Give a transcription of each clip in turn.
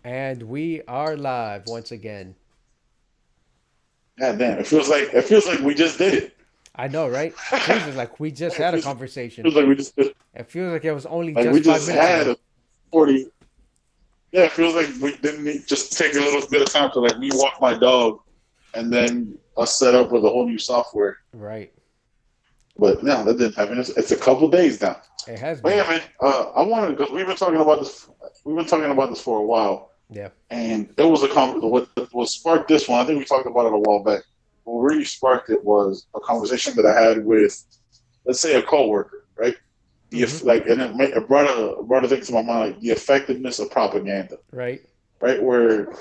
And we are live once again. God damn, it feels like we just did it. I know, right? Jesus, like we just it had a feels, conversation. feels like we just did, It feels like it was only like we just five just minutes had ago. a 40. Yeah, it feels like we didn't just take a little bit of time to like me walk my dog and then us set up with a whole new software. Right. But no, that didn't happen. It's a couple days now. It has But been. yeah, man, I wanted because we've been talking about this. We've been talking about this for a while, Yeah. and it was what sparked this one. I think we talked about it a while back. What really sparked it was a conversation that I had with, let's say, a coworker, right? Mm-hmm. And it brought a thing to my mind, like the effectiveness of propaganda, Right. right? Where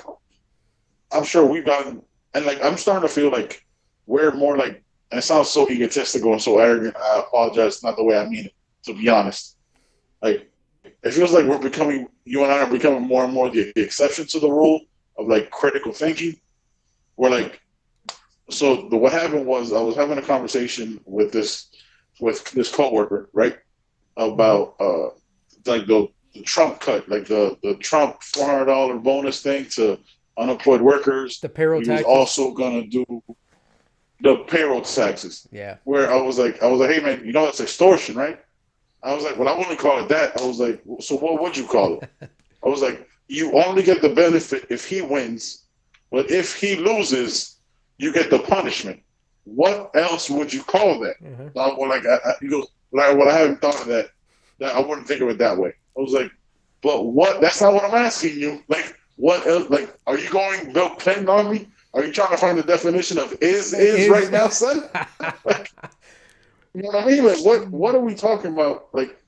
I'm sure we've gotten, and like I'm starting to feel like we're more like, and it sounds so egotistical and so arrogant. I apologize, not the way I mean it. To be honest, like it feels like you and I are becoming more and more the exception to the rule of like critical thinking. We're like, what happened was I was having a conversation with this coworker, right? Mm-hmm. About like the Trump cut, like the Trump $400 bonus thing to unemployed workers. The payroll He was taxes. also gonna do the payroll taxes. Yeah. Where I was like, hey man, that's extortion, right? I was like, well, I wouldn't call it that. I was like, so what would you call it? I was like, you only get the benefit if he wins, but if he loses, you get the punishment. What else would you call that? Mm-hmm. He goes, well, I haven't thought of that. That I wouldn't think of it that way. I was like, but what? That's not what I'm asking you. Like, what else? Like, are you going Bill Clinton on me? Are you trying to find the definition of is Is. right now, son? Like, you know what I mean? Like, what are we talking about? Like,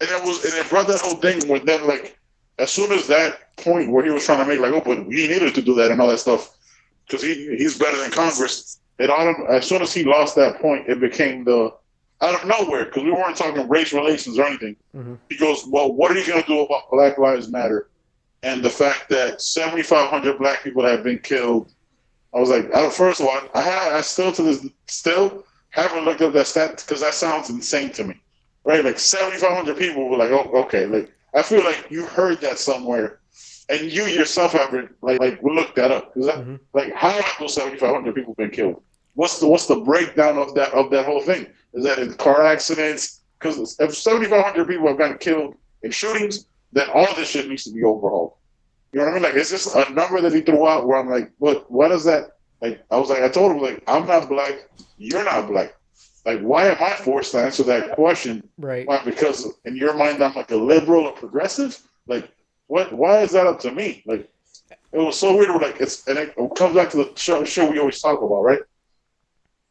and it brought that whole thing where then like as soon as that point where he was trying to make like, oh, but we needed to do that and all that stuff because he's better than Congress. As soon as he lost that point, it became the out of nowhere because we weren't talking race relations or anything. Mm-hmm. He goes, well, what are you going to do about Black Lives Matter and the fact that 7,500 black people have been killed? I was like, first of all, I still to this still haven't looked up that stat because that sounds insane to me, right? Like 7,500 people were like, oh, okay. Like I feel like you heard that somewhere, and you yourself haven't like looked that up because Mm-hmm. like how have those 7,500 people been killed? What's the breakdown of that whole thing? Is that in car accidents? Because if 7,500 people have gotten killed in shootings, then all this shit needs to be overhauled. You know what I mean? Like it's just a number that he threw out where I'm like, what is that? Like I was like, I told him like I'm not black, you're not black. Like why am I forced to answer that question? Right. Why? Because in your mind I'm like a liberal or progressive? Like what why is that up to me? Like it was so weird. Like it comes back to the show we always talk about, right?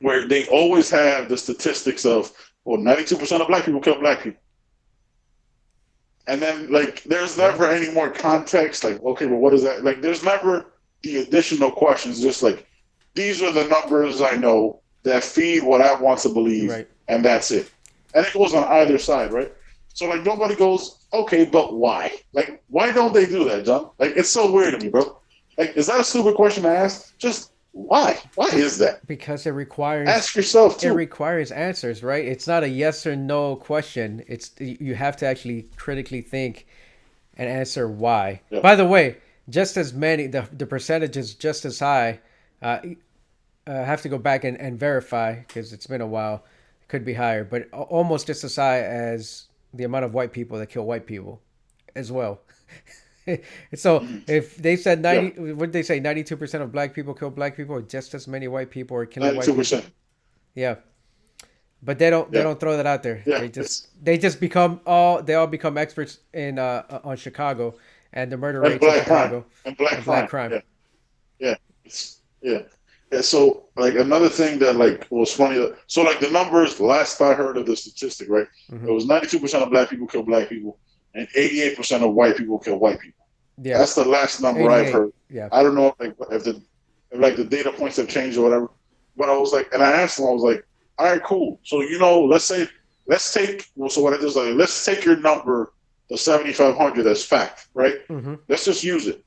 Where they always have the statistics of 92% of black people kill black people. And then like there's Yeah. never any more context like okay but what is that like there's never the additional questions just like these are the numbers I know that feed what I want to believe Right. and that's it and it goes on either side right so like nobody goes okay but why like why don't they do that John like it's so weird to me bro like is that a stupid question to ask just why Be- is that because it requires ask yourself it too requires answers, right? It's not a yes or no question. It's you have to actually critically think and answer why. yeah By the way, just as many the percentage is just as high. I have to go back and verify because it's been a while. It could be higher, but almost just as high as the amount of white people that kill white people, as well. So mm-hmm. if they said yeah 90, what did they say? 92% of black people kill black people, or just as many white people are killing white people. 92% Yeah, but they don't yeah throw that out there. yeah They all become experts in on Chicago and the murder and rates in black crime Chicago and black and black crime crime. yeah Yeah, yeah, yeah. So like another thing that like was funny. So like the numbers. Last I heard of the statistic, right? It Hmm. was 92% of black people kill black people, and 88% of white people kill white people. Yeah, That's the last number I've 88. heard. Yeah. I don't know if like the data points have changed or whatever. But I was like, and I asked him, I was like, all right, cool. So let's take. Well, so what I did is like, let's take your number, the 7,500 as fact, right? Hmm. Let's just use it.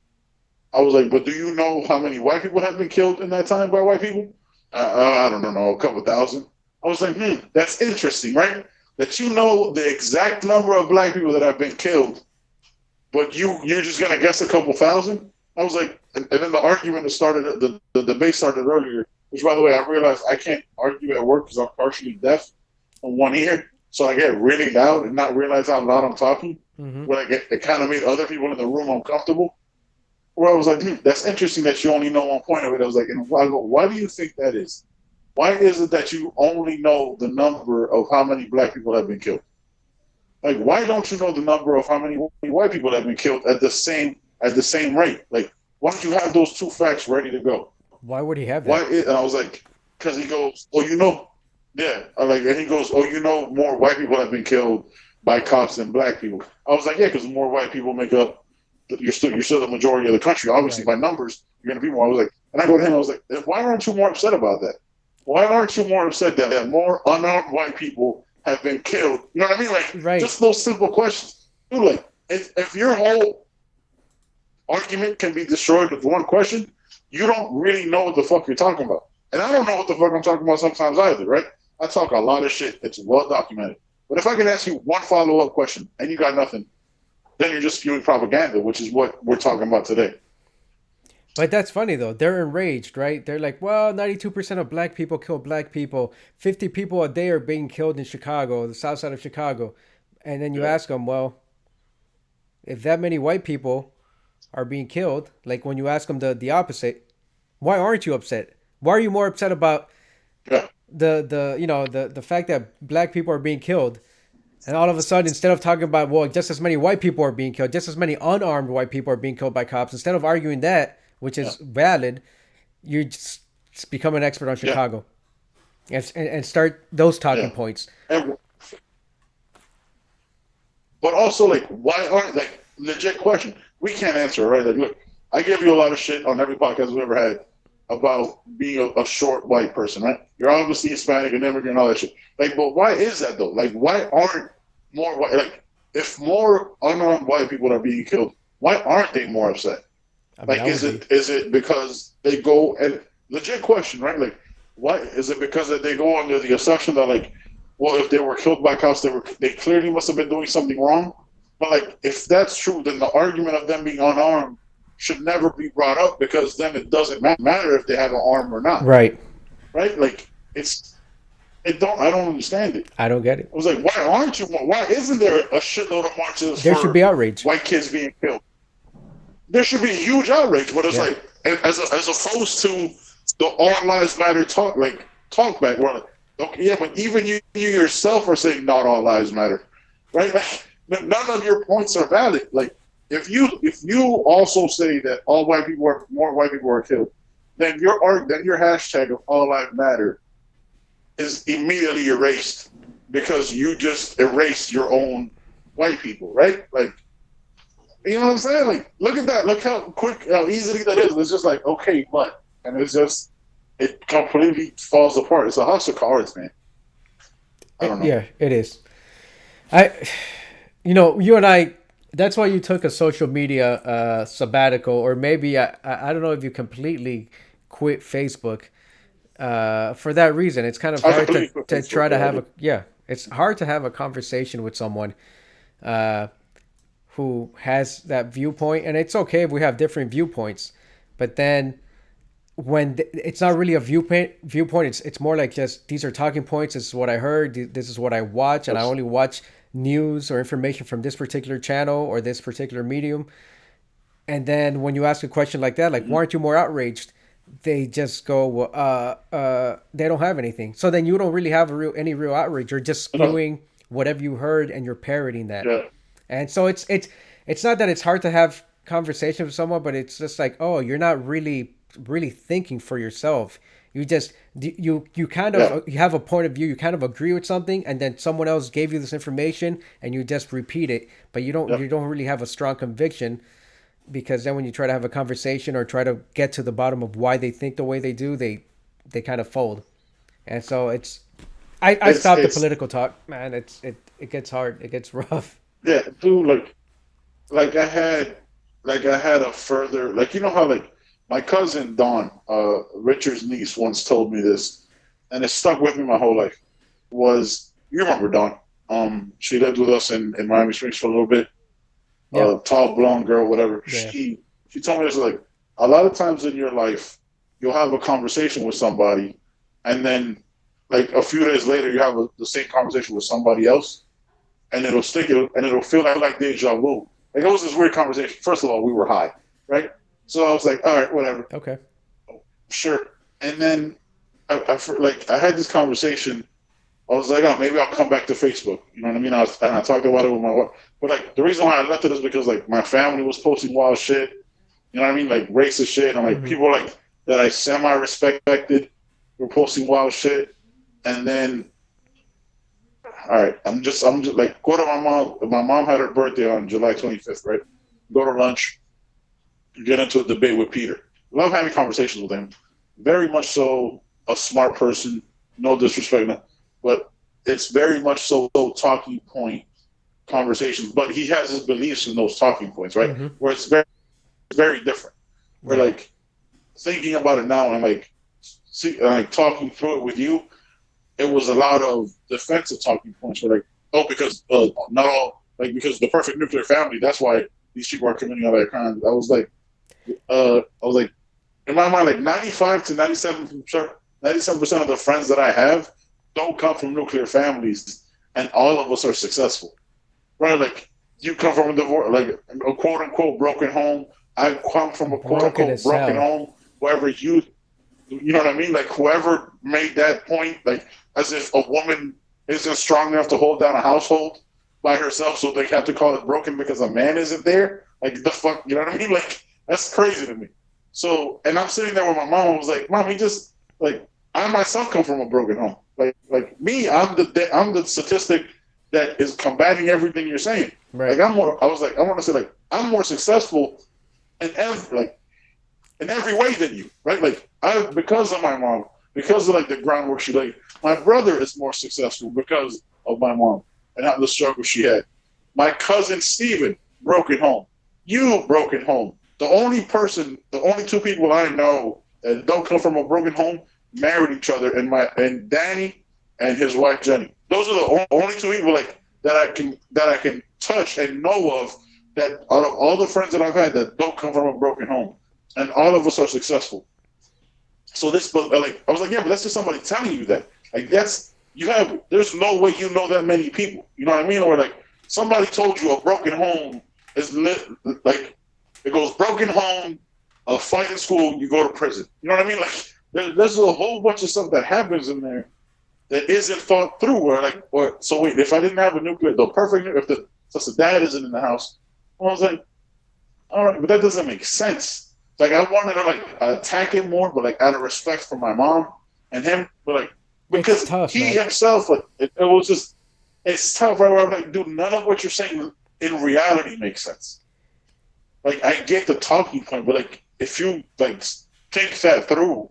I was like, but do you know how many white people have been killed in that time by white people? I don't know, a couple thousand. I was like, that's interesting, right? That you know the exact number of black people that have been killed, but you're just gonna guess a couple thousand. I was like, and then the argument started, the debate started earlier. Which, by the way, I realized I can't argue at work because I'm partially deaf on one ear, so I get really loud and not realize how loud I'm talking. Hmm. When I get, it kind of made other people in the room uncomfortable. Where I was like, that's interesting that you only know one point of it. I was like, and I go, why do you think that is? Why is it that you only know the number of how many black people have been killed? Like, why don't you know the number of how many white people have been killed at the same rate? Like, why don't you have those two facts ready to go? Why would he have Why? that? And I was like, because he goes, oh, you know, yeah. I like, and he goes, oh, you know, more white people have been killed by cops than black people. I was like, yeah, because more white people make up. You're still the majority of the country. Obviously, Right. by numbers, you're going to be more. I was like, and I go to him. I was like, why aren't you more upset about that? Why aren't you more upset that more unarmed white people have been killed? You know what I mean? Like, Right. just those simple questions. Dude, like, if your whole argument can be destroyed with one question, you don't really know what the fuck you're talking about. And I don't know what the fuck I'm talking about sometimes either, right? I talk a lot of shit. It's well documented. But if I can ask you one follow up question and you got nothing, then you're just spewing propaganda, which is what we're talking about today. But that's funny though. They're enraged, right? They're like, well, 92% of black people kill black people. 50 people a day are being killed in Chicago, the south side of Chicago. And then you Yeah, ask them, well, if that many white people are being killed, like when you ask them the opposite, why aren't you upset? Why are you more upset about yeah, the fact that black people are being killed? And all of a sudden, instead of talking about, well, just as many white people are being killed, just as many unarmed white people are being killed by cops, instead of arguing that, which yeah, is valid, you just become an expert on yeah, Chicago and start those talking yeah. points. And but also, like, why aren't, like, legit question? We can't answer, right? Like, look, I give you a lot of shit on every podcast we've ever had about being a short white person, right? You're obviously Hispanic and immigrant and all that shit. Like, but why is that though? Like, why aren't more white, like, if more unarmed white people are being killed, why aren't they more upset? I mean, Like, I would be. is it because they go, and legit question, right? Like, why is it because that they go under the assumption that, like, well, if they were killed by cops, they clearly must have been doing something wrong. But like, if that's true, then the argument of them being unarmed should never be brought up because then it doesn't matter if they have an arm or not, Right. right? Like, I don't understand it. I don't get I it. was like, why aren't you? Why isn't there a shitload of marches There should be for outrage. white kids being killed? There should be huge outrage, but it's Yeah. like, as opposed to the all lives matter talk back. Where, like, okay, yeah, but even you yourself are saying not all lives matter, right? Like, none of your points are valid. Like, if you also say that all white people are more white people are killed, then your hashtag of all lives matter is immediately erased because you just erased your own white people, right? Like, you know what I'm saying? Like, look at that. Look how quick, how easily that is. It's just like, okay, but. And it completely falls apart. It's a house of cards, man. I don't know. Yeah, it is. I, you and I. That's why you took a social media sabbatical, or maybe I don't know if you completely quit Facebook. For that reason, it's kind of I hard completely quit to Facebook. try to Yeah, I have a did. yeah. It's hard to have a conversation with someone uh, who has that viewpoint, and it's okay if we have different viewpoints, but then it's not really a viewpoint, it's more like just these are talking points. This is what I heard. This is what I watch, and I Yes. only watch news or information from this particular channel or this particular medium. And then when you ask a question like that, like, Mm-hmm. why aren't you more outraged? They just go, well, they don't have anything. So then you don't really have any real outrage. You're just No, spewing whatever you heard and you're parroting that. yeah. And so it's not that it's hard to have conversation with someone, but it's just like, oh, you're not really thinking for yourself. You just you kind Yeah. of you have a point of view. You kind of agree with something, and then someone else gave you this information, and you just repeat it. But Yeah. you don't really have a strong conviction, because then when you try to have a conversation or try to get to the bottom of why they think the way they do, they kind of fold. And so I stopped the It's political talk, man. It gets hard. It gets rough. yeah, dude. Like I had a further, like, you know how, like, my cousin Dawn, Richard's niece, once told me this, and it stuck with me my whole life. Was, you remember Dawn? She lived with us in Miami Springs for a little bit. Yeah. tall blonde girl, whatever. Yeah. She told me this like a lot of times in your life you'll have a conversation with somebody, and then like a few days later you have the same conversation with somebody else, and it'll stick it and it'll feel like deja vu. Like it was this weird conversation. First of all, we were high, right? So I was like, all right, whatever, Okay. sure. And then like I had this conversation. I was like, oh, maybe I'll come back to Facebook. You know what I mean? And I talked about it with my wife. But like the reason why I left it is because like my family was posting wild shit. You know what I mean? Like racist shit. And like Mm-hmm. people like that I semi respected were posting wild shit. And then all right, I'm just like go to my mom. My mom had her birthday on July 25th, right? Go to lunch, get into a debate with Peter. Love having conversations with him. Very much so a smart person. No disrespect, but it's very much so talking point conversations. But he has his beliefs in those talking points, right? Mm-hmm. Where it's very different. Where Right. like thinking about it now and like like talking through it with you, it was a lot of defensive talking points. Where like, oh, because not all like because the perfect nuclear family. That's why these people are committing all that crimes. I was like, in my mind, like 95 to 97% of the friends that I have don't come from nuclear families, and all of us are successful, right? Like you come from a divorce, like a quote unquote broken home. I come from a quote Broken unquote as broken hell. home. Whoever you know what I mean? Like whoever made that point, like as if a woman isn't strong enough to hold down a household by herself, so they have to call it broken because a man isn't there. Like the fuck, you know what I mean? Like that's crazy to me. So, and I'm sitting there with my mom. I was like, "Mom, he just like I myself come from a broken home. Like me, I'm the statistic that is combating everything you're saying. Right. Like I'm more. I was like, I want to say like I'm more successful in every way than you, right? Like I because of my mom, because of like the groundwork she laid. My brother is more successful because of my mom and how the struggle she had. My cousin Steven, broken home. You broken home. The only two people I know that don't come from a broken home married each other, and Danny and his wife Jenny. Those are the only two people like that I can touch and know of that out of all the friends that I've had that don't come from a broken home, and all of us are successful. So this, but like I was like, yeah, but that's just somebody telling you that. Like that's you have. There's no way you know that many people. You know what I mean? Or like somebody told you a broken home is like it goes broken home, a fight in school, you go to prison. You know what I mean? Like there's a whole bunch of stuff that happens in there that isn't thought through. Or like, or so wait, if I didn't have a nuclear, the perfect, if the since the dad isn't in the house, I was like, all right, but that doesn't make sense. Like I wanted to like attack him more, but like out of respect for my mom and him, but like It's because tough, he man. himself, like it was just it's tough. Right? Where I'm like, dude, none of what you're saying in reality makes sense. Like I get the talking point, but like if you like think that through,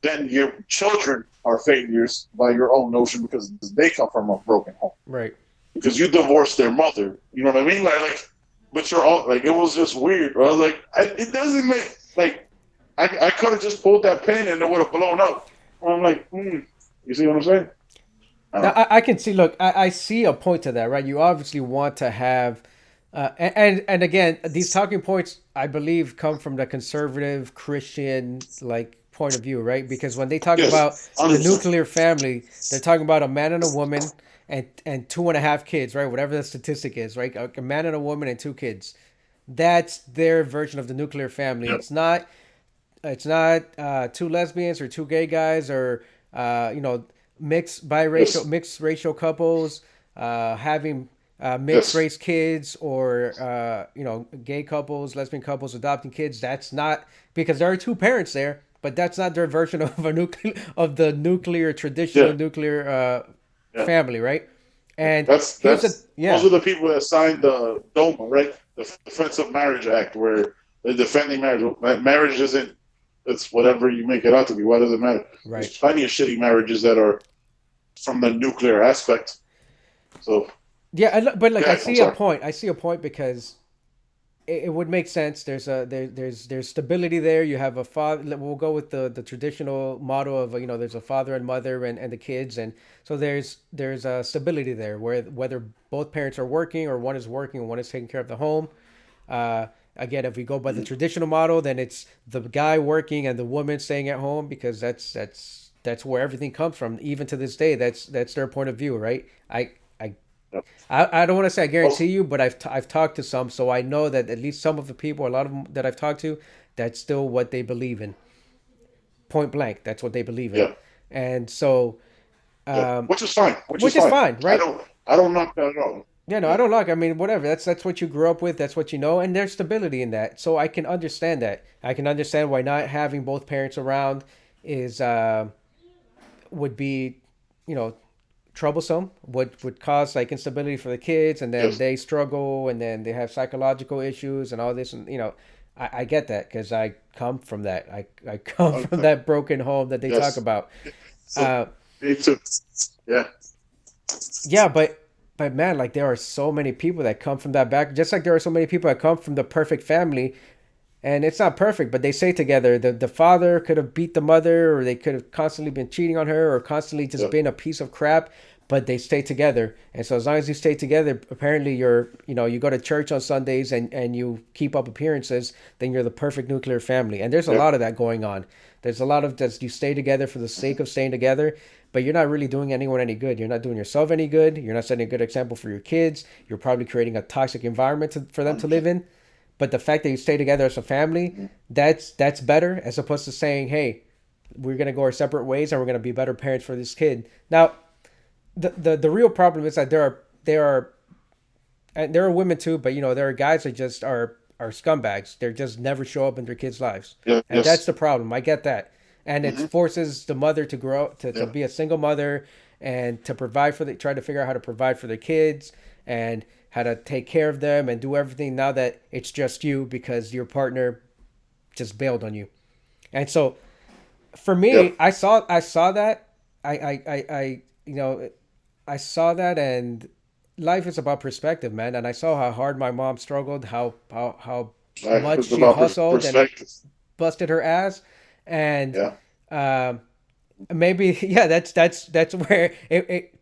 then your children are failures by your own notion because they come from a broken home. Right. Because you divorced their mother. You know what I mean? Like but you're all like, it was just weird. I was like, it doesn't make like I could have just pulled that pin and it would have blown up. I'm like, you see what I'm saying? I Now don't know. I can see. Look, I see a point to that, right? You obviously want to have, and again, these talking points, I believe, come from the conservative Christian like point of view, right? Because when they talk about Yes, the 100%. nuclear family, they're talking about a man and a woman and two and a half kids, right? Whatever the statistic is, right? A man and a woman and two kids. That's their version of the nuclear family. Yeah. It's not two lesbians or two gay guys or Yes. mixed racial couples having mixed Yes. race kids or gay couples, lesbian couples adopting kids. That's not because there are two parents there, but that's not their version of a nuclear of the nuclear traditional Yeah. nuclear Yeah. family, right? And here's the That's those yeah are the people that signed the DOMA, right? The Defense of Marriage Act, where they're defending marriage. Marriage isn't it's whatever you make it out to be. Why does it matter? right. There's plenty of shitty marriages that are from the nuclear aspect. So Yeah, but like I yeah, I'm see a sorry. point. I see a point because it would make sense. There's stability there. You have a father. We'll go with the traditional model of there's a father and mother and the kids, and so there's a stability there where whether both parents are working or one is working and one is taking care of the home. Uh, Again, if we go by the Mhm. traditional model, then it's the guy working and the woman staying at home because that's where everything comes from. Even to this day, that's their point of view, right? I Yeah. I don't want to say I guarantee Also, you, but I've talked to some, so I know that at least some of the people, a lot of them that I've talked to, that's still what they believe in. Point blank, that's what they believe in, yeah, and so yeah, um, which is fine, which is which is fine. fine, right? I don't knock that at all. Yeah, no, I Yeah, don't like. I mean, whatever. That's what you grew up with. That's what you know, and there's stability in that. So I can understand that. I can understand why not having both parents around is would be, you know, troublesome. Would cause like instability for the kids, and then yes, they struggle, and then they have psychological issues and all this, and I get that because I come from that. I come from okay, that broken home that they talk yes. about. So Uh, me too. Yeah, Yeah, but man, like there are so many people that come from that back, just like there are so many people that come from the perfect family, and it's not perfect, but they stay together. The father could have beat the mother, or they could have constantly been cheating on her, or constantly just yeah, been a piece of crap, but they stay together. And so as long as you stay together, apparently you go to church on Sundays and you keep up appearances, then you're the perfect nuclear family. And there's a yeah. lot of that going on. There's a lot of that you stay together for the sake of staying together, but you're not really doing anyone any good. You're not doing yourself any good. You're not setting a good example for your kids. You're probably creating a toxic environment for them to live 100%. in. But the fact that you stay together as a family, Mhm. that's better as opposed to saying, "Hey, we're gonna go our separate ways and we're gonna be better parents for this kid." Now, the real problem is that there are and there are women too, but there are guys that just are scumbags. They just never show up in their kids' lives, Yeah, and that's yes, the problem. I get that, and it hmm forces the mother to grow to yeah, be a single mother and to provide for the try to figure out how to provide for their kids and how to take care of them and do everything now that it's just you because your partner just bailed on you. And so for yeah, me, I saw that. I I saw that, and life is about perspective, man. And I saw how hard my mom struggled, how right. much It's she about hustled and perspective. busted her ass, and Yeah, um, maybe yeah, that's where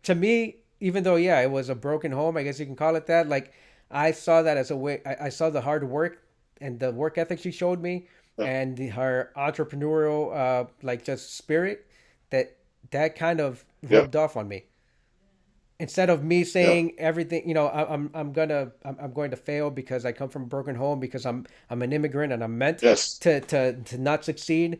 to me, even though yeah, it was a broken home, I guess you can call it that. Like I saw that as a way. I saw the hard work and the work ethic she showed me, yeah, and her entrepreneurial like just spirit that that kind of yeah, rubbed off on me. Instead of me yeah, saying everything, I'm going to fail because I come from a broken home because I'm an immigrant and I'm meant yes. to not succeed.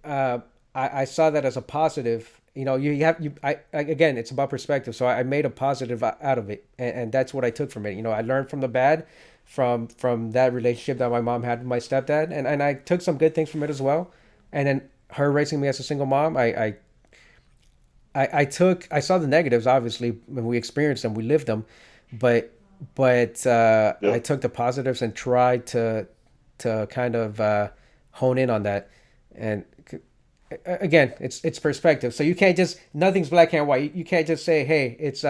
uh, I saw that as a positive. You have you I again, it's about perspective. So I made a positive out of it, and that's what I took from it. I learned from the bad, from that relationship that my mom had with my stepdad, and I took some good things from it as well. And then her raising me as a single mom, I saw the negatives obviously when we experienced them, we lived them, but Yeah. I took the positives and tried to kind of hone in on that. And again, it's perspective. So you can't just nothing's black and white. You can't just say, hey, it's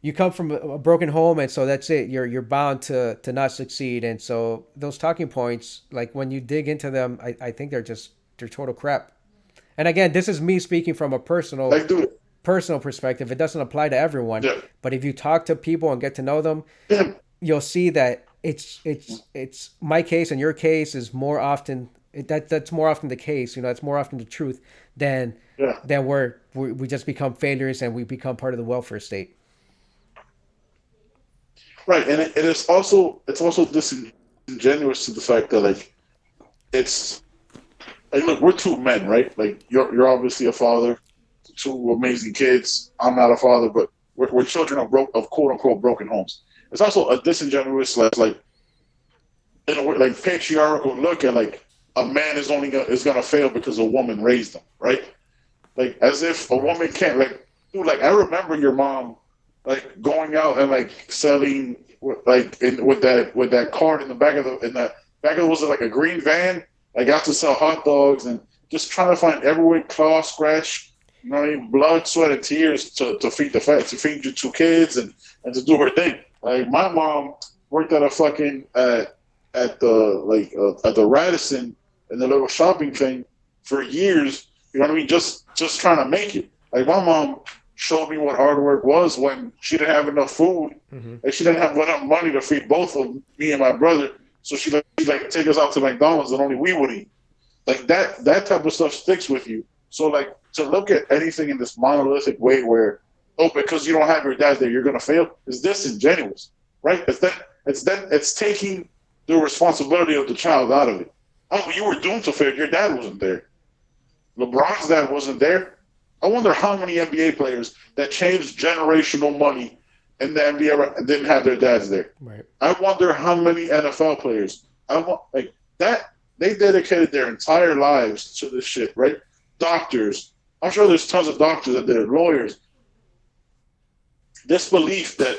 you come from a broken home, and so that's it. You're bound to not succeed. And so those talking points, like when you dig into them, I think they're total crap. And again, this is me speaking from a Like, dude, personal perspective. It doesn't apply to everyone, yeah, but if you talk to people and get to know them, yeah, you'll see that it's my case and your case is more often that's more often the case. It's more often the truth than yeah. we just become failures and we become part of the welfare state. Right, and it's also disingenuous to the fact that like it's like look, we're two men, right? Like you're obviously a father to two amazing kids. I'm not a father, but we're children of quote unquote broken homes. It's also a disingenuous like in a way, like patriarchal look at like a man is gonna fail because a woman raised him, right? Like as if a Right. woman can't like dude, like I remember your mom like going out and like selling with that cart in the back of the was it like a green van, like out to sell hot dogs and just trying to find every way claw scratch, you know what I mean, blood, sweat, and tears to feed your two kids and to do her thing. Like my mom, worked at a fucking at the at the Radisson in the little shopping thing for years. You know what I mean? Just trying to make it. Like my mom showed me what hard work was when she didn't have enough food Mm-hmm. and she didn't have enough money to feed both of me and my brother. So she'd like take us out to McDonald's and only we would eat. Like that type of stuff sticks with you. So like to look at anything in this monolithic way where because you don't have your dad there you're gonna fail is disingenuous, right? It's taking the responsibility of the child out of it. Oh, you were doomed to fail. Your dad wasn't there. LeBron's dad wasn't there. I wonder how many NBA players that changed generational money in the NBA didn't have their dads there. Right. I wonder how many NFL players. I want like that. They dedicated their entire lives to this shit, right? Doctors. I'm sure there's tons of doctors that did, lawyers. This belief that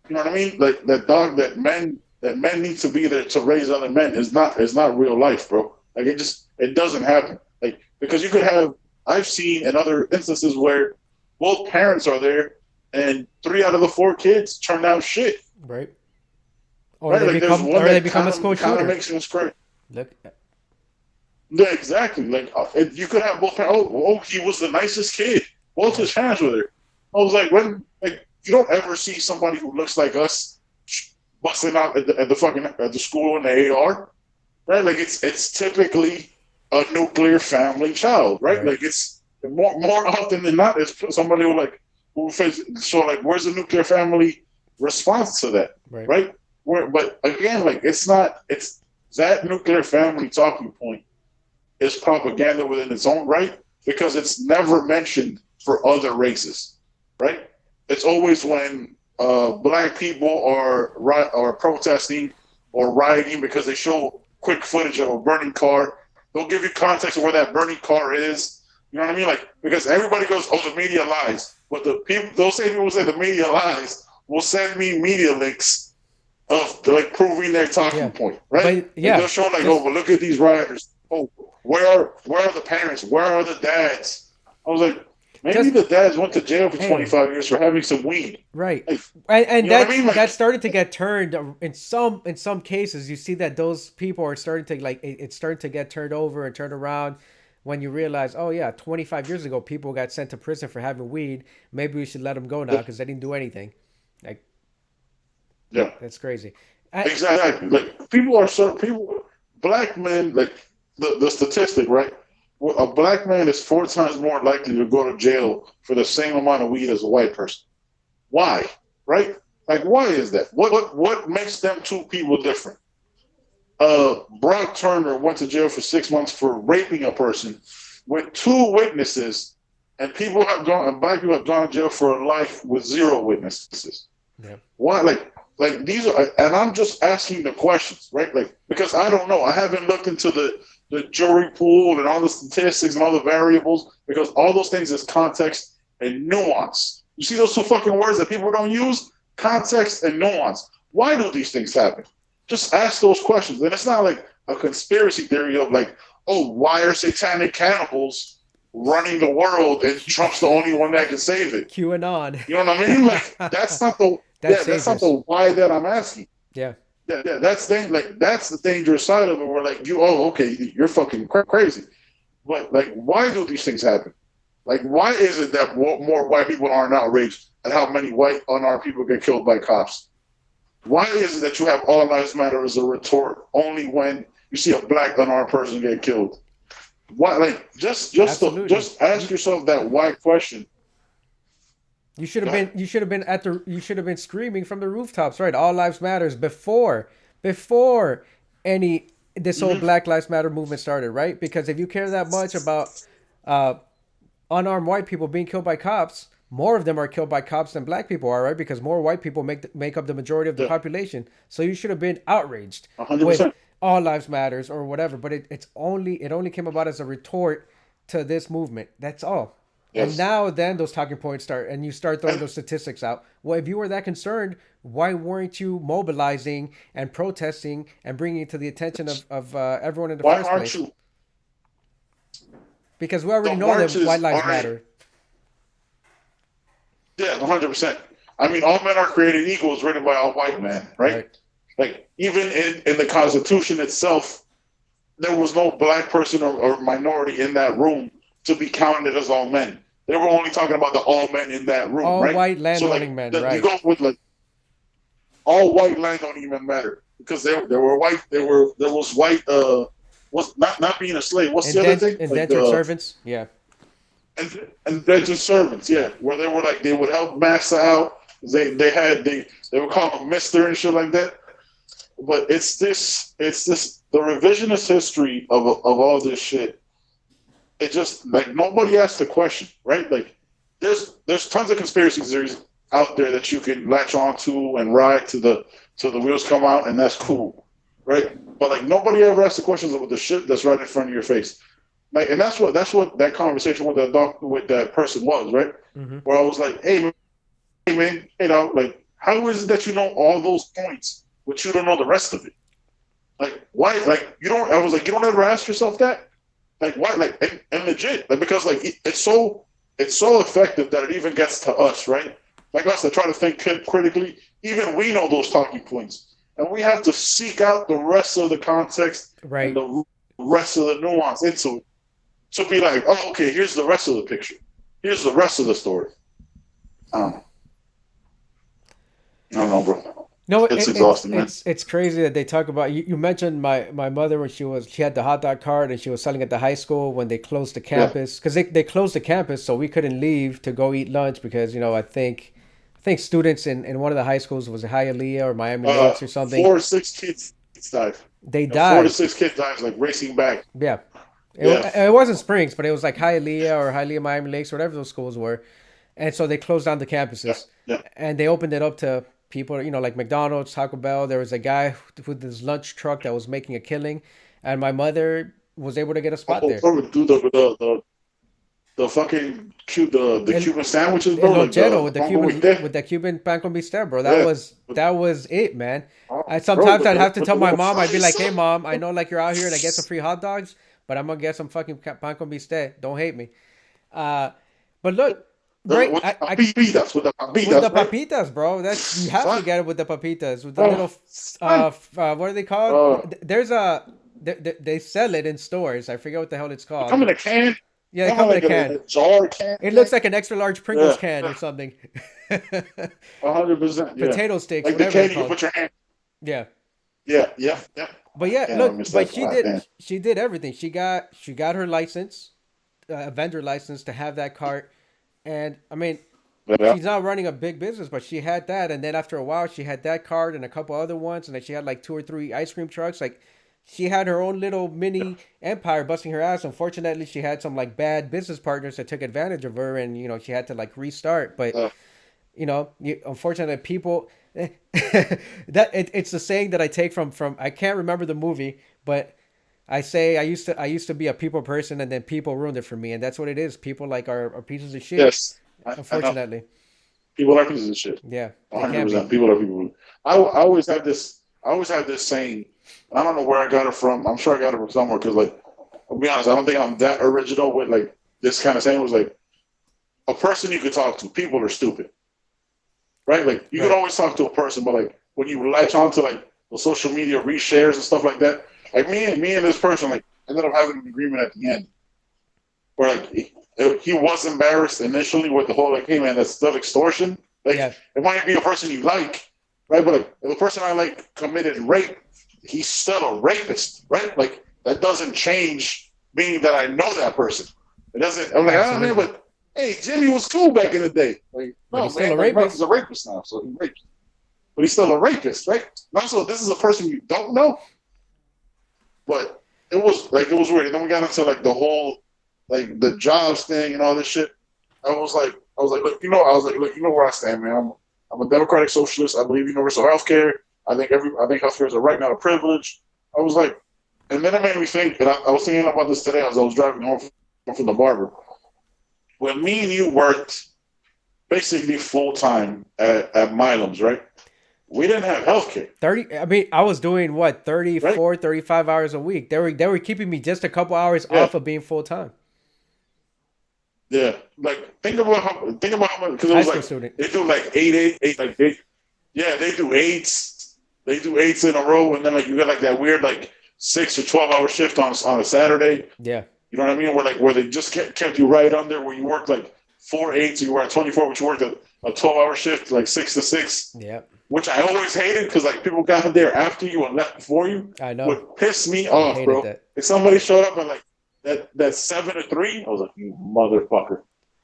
you know what I mean, like that men need to be there to raise other men is not real life, bro. Like it doesn't happen. Like because you could have I've seen in other instances where both parents are there and 3 out of the 4 kids turn out shit. Right. Or Right? they Like there's become, one or they that become a school kind of shooter. makes things crazy. Look. Yeah, exactly. Like you could have both parents. Oh, he was the nicest kid. Both his parents were there. I was like, when like you don't ever see somebody who looks like us busting out at the fucking at the school in the AR, right? Like it's typically a nuclear family child, right? Right. Like it's more often than not, it's somebody who so like where's the nuclear family response to that, Right. right? But again, like it's that nuclear family talking point is propaganda within its own right because it's never mentioned for other races, right? It's always when black people are protesting or rioting because they show quick footage of a burning car. They'll give you context of where that burning car is. You know what I mean? Like because everybody goes, "Oh, the media lies," but the people, those same people who say the media lies, will send me media links of like proving their talking point, right? But Like yeah, they'll show like, "Oh, well, look at these rioters. Oh, where are the parents? Where are the dads?" I was like, maybe just the dads went to jail for hey, 25 years for having some weed. right, Like, and you know what I mean? that Like, started to get turned in some cases. You see that those people are starting to like it's starting to get turned over and turned around when you realize, oh yeah, 25 years ago people got sent to prison for having weed. Maybe we should let them go now because they didn't do anything. Like yeah, that's crazy. exactly. Like people, black men, like the statistic, right? Well, a black man is 4 times more likely to go to jail for the same amount of weed as a white person. Why? Right? Like, why is that? What makes them two people different? Brock Turner went to jail for 6 months for raping a person with 2 witnesses, and black people have gone to jail for life with 0 witnesses. Yeah. Why? Like these are, and I'm just asking the questions, right? Like because I don't know, I haven't looked into the jury pool and all the statistics and all the variables because all those things is context and nuance. You see those 2 fucking words that people don't use? Context and nuance. Why do these things happen? Just ask those questions. And it's not like a conspiracy theory of like, oh, why are satanic cannibals running the world and Trump's the only one that can save it? QAnon. You know what I mean? Like that's not the that's not the why that I'm asking. Yeah. Yeah, that's the dangerous side of it. Where like okay, you're fucking crazy. But like, why do these things happen? Like, why is it that more white people aren't outraged at how many white unarmed people get killed by cops? Why is it that you have all lives matter as a retort only when you see a black unarmed person get killed? Why? Like, just ask yourself that why question. You should have been you should have been screaming from the rooftops, right? All lives matters before any this whole Black Lives Matter movement started, right? Because if you care that much about uh, unarmed white people being killed by cops, more of them are killed by cops than black people are, right? Because more white people make up the majority of the population. So you should have been outraged 100%. with all lives matters or whatever. But it only came about as a retort to this movement. That's all. Yes. And now then those talking points start and you start throwing those statistics out. Well, if you were that concerned, why weren't you mobilizing and protesting and bringing it to the attention of everyone in the first place? You? Because we already know that white lives matter. Yeah, 100%. I mean, All Men Are Created Equal is written by a white man, right? Like even in the Constitution itself, there was no black person or minority in that room to be counted as all men. They were only talking about the all men in that room, All right? white So landowning like men, you right? go with like all white land don't even matter because there were white there was white was not being a slave. What's the other thing? Like Indentured servants, yeah. and registered servants, yeah, where they were like they would help master out. They would call them Mister and shit like that. But it's this the revisionist history of all this shit. It just like nobody asked the question, right? Like there's tons of conspiracy theories out there that you can latch onto and ride to the wheels come out, and that's cool, right? But like nobody ever asked the questions of the shit that's right in front of your face. Like, and that's what that conversation with that doctor with that person was, right? Hmm. Where I was like, hey man, like how is it that you know all those points, but you don't know the rest of it? Like why? Like you don't? I was like, you don't ever ask yourself that? Like why? Like and legit, like because like it's so effective that it even gets to us, right? Like us that try to think critically, even we know those talking points, and we have to seek out the rest of the context and Right. the rest of the nuance into it to be like, oh, okay, here's the rest of the picture, here's the rest of the story. Um, I don't know, bro. No, It's exhausting, man. it's crazy that they talk about you. You mentioned my mother when she had the hot dog cart and she was selling at the high school when they closed the Yeah. campus because they closed the campus so we couldn't leave to go eat lunch because I think students in one of the high schools was Hialeah or Miami Uh, Lakes or something. 4 or 6 kids died. They And four to died. six kids died like racing back. Yeah, Yeah. it wasn't Springs, but it was like Hialeah or Hialeah Miami Lakes, whatever those schools were. And so they closed down the Yeah. campuses Yeah. and they opened it up to people, like McDonald's, Taco Bell. There was a guy with this lunch truck that was making a killing, and my mother was able to get a spot Oh, there. bro, do the fucking the El, Cuban sandwiches, El bro, like Lonchero the Congo with that. with the Cuban pan con bistec, bro. Yeah. That was it, man. I Bro, sometimes I'd have to with tell the my little mom, I'd be like, fries. "Hey, mom, I know like you're out here and I get some free hot dogs, but I'm gonna get some fucking pan con bistec. Don't hate me." Uh, but look, right? With the papitas, with the With the papitas, right? papitas, bro. That's you have to Son. get it with the papitas, with the Oh, little son. what are they called? There's a they sell it in stores. I forget what the hell it's They come called. in a can. Yeah, they Come in come in a like can. a jar can It thing. looks like an extra large Pringles Yeah. can or something. 100%. Yeah. Potato sticks, Like the whatever they're can you can called. put your hand. Yeah. Yeah. Yeah. Yeah. But yeah, Damn, I look, missed but that. God damn. she did everything. She got her license, a vendor license to have that cart, and I mean, Yeah. she's not running a big business, but she had that, and then after a while, she had that cart and a couple other ones, and then she had like two or three ice cream trucks. Like, she had her own little mini empire, busting her ass. Unfortunately, she had some like bad business partners that took advantage of her, and she had to like restart. But Uh, unfortunately, people it's the saying that I take from I can't remember the movie, but I say I used to be a people person, and then people ruined it for me, and that's what it is. People like are pieces of shit. yes. I know. Unfortunately, People are pieces of shit. yeah, One they hundred can be. percent. People are people. I always have this. I always have this saying. I don't know where I got it from. I'm sure I got it from somewhere because, like, I'll be honest. I don't think I'm that original with like this kind of saying. Was like a person you could talk to. People are stupid, right? Like you could Right. always talk to a person, but like when you latch onto like the social media reshares and stuff like that, like me and this person like ended up having an agreement at the end where like he was embarrassed initially with the whole like, hey man, that's still extortion. Like Yeah. it might be a person you like, right? But like if the person I like committed rape, he's still a rapist, right? Like that doesn't change meaning that I know that person. It doesn't. I'm like, oh man, Absolutely. but hey, Jimmy was cool back in the day. Like But no he's still man, a like bro, he's rapist. a rapist now, so he rapes. But he's still a rapist, right? And also, this is a person you don't know, but it was weird. And then we got into like the whole like the jobs thing and all this shit. I was like, look, look, you know where I stand, man. I'm a democratic socialist. I believe universal health care. I think healthcare is a right, not a privilege. I was like, and then it made me think, and I was thinking about this today as I was driving home from the barber. When me and you worked basically full time at Milam's, right? We didn't have healthcare, 30 I mean, I was doing what, right? 35 hours a week. They were keeping me just a couple hours Yeah, off of being full time. yeah. Like think about how much because it High was school like student. they do like eight, like yeah, they do eights. they do 8s in a row, and then like you get like that weird like 6 or 12 hour shift on a Saturday. Yeah. You know what I mean? Where they just kept you right under where you worked like 4 8s, you were at 24, but you worked a 12 hour shift like 6 to 6, Yeah. which I always hated because like people got there after you and left before you I know. would piss me I off, hated bro. that. If somebody showed up at like that 7 to 3, I was like, you motherfucker.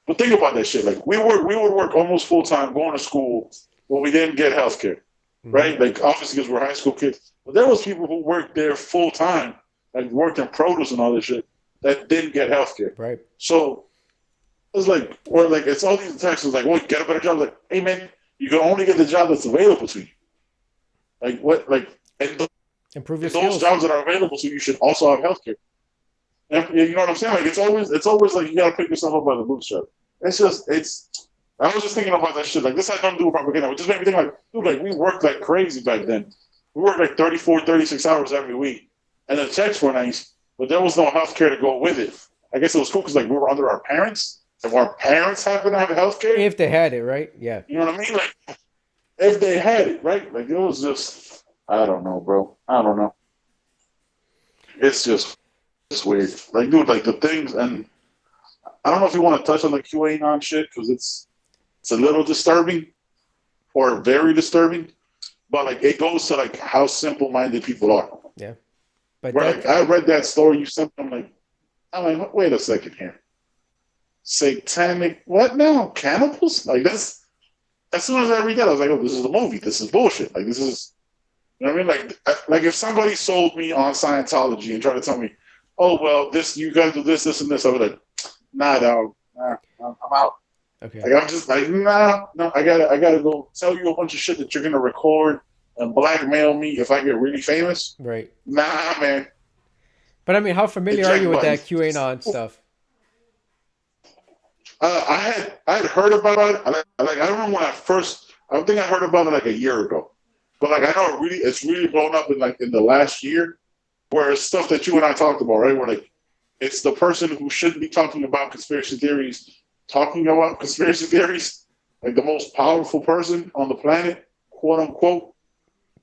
But think about that shit. Like we would work almost full time going to school when we didn't get health care, Hmm. right? Like obviously because we're high school kids. But there was people who worked there full time, like worked in produce and all this shit that didn't get health care. Right. So it's like, or like it's all these texts like, well, get a better job. Like, hey man, you can only get the job that's available to you. Like what? Like and Improve your those skills. jobs that are available to you should also have healthcare. You know what I'm saying? Like it's always like you gotta pick yourself up by the bootstrap. It's. I was just thinking about that shit. Like this had nothing to do with propaganda. It just made me think like, dude, like we worked like crazy back then. We worked like 34, 36 hours every week, and the checks were nice, but there was no healthcare to go with it. I guess it was cool because like we were under our parents. If our parents happen to have healthcare, If they had it, right? Yeah. you know what I mean? Like if they had it, right? Like it was just, I don't know, bro. I don't know. It's just it's weird. Like, dude, like the things, and I don't know if you want to touch on the QAnon shit because it's a little disturbing or very disturbing, but like it goes to like how simple-minded people are. Yeah. But Where like I read that story you sent, I'm like, wait a second here, satanic what now? Cannibals? Like that's as soon as I read that, I was like, oh, this is a movie. This is bullshit. Like this is, you know what I mean? Like if somebody sold me on Scientology and tried to tell me, oh well, this you guys do this, and this, I would like, nah, dog, nah, I'm out. okay. Like I'm just like, nah, no, I gotta go tell you a bunch of shit that you're gonna record and blackmail me if I get really famous. Right. Nah, man. But I mean, how familiar are you Eject with button. that QAnon stuff? I had heard about it. I remember when I first. I think I heard about it like a year ago, but like I know it's really blown up in the last year, where it's stuff that you and I talked about, right? Where like it's the person who shouldn't be talking about conspiracy theories, talking about conspiracy theories, like the most powerful person on the planet, quote unquote,